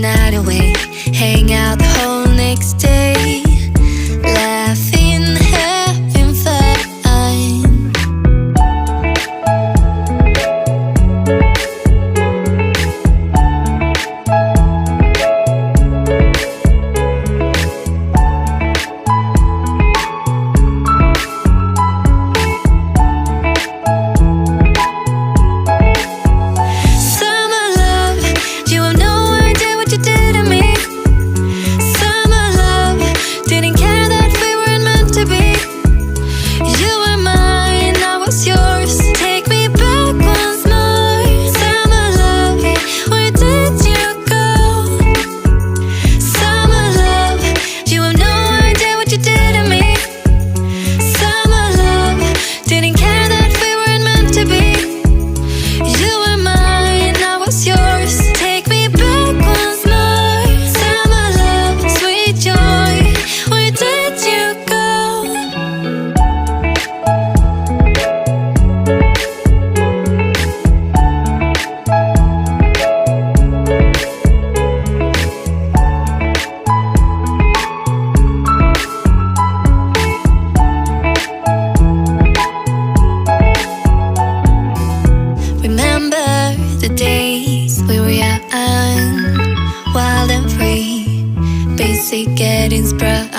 night away, hang out the whole next day, laughing, having fun. The days we were young, wild and free, basic getting sprung.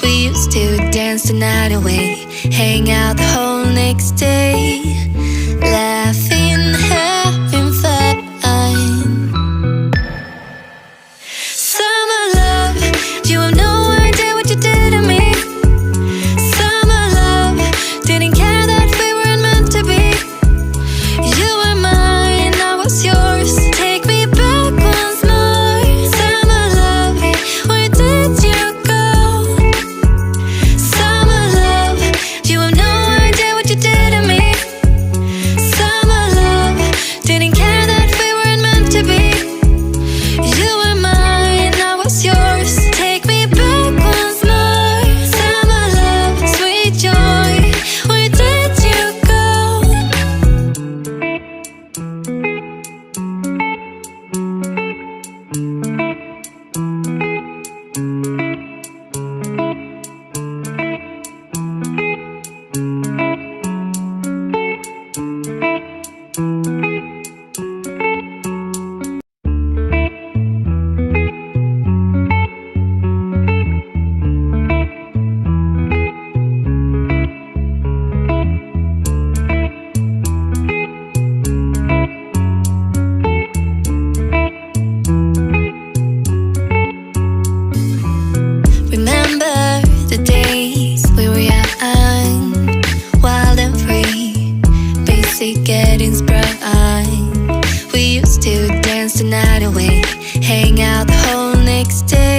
We used to dance the night away, hang out the whole next day, laughing, having fun. Summer love, you have no idea what you did to me. Summer love, didn't care that we weren't meant to be. You were mine, I was yours. Take me back once more. Summer love, where did you go? Summer love, you have no idea what you did to me. Summer love, didn't care that we weren't meant to be. You were mine, I was yours. Take me back once more. Summer love, sweet joy, where did you go? Remember the days we were young, wild and free, basic getting sprung. We used to dance the night away, hang out the whole next day.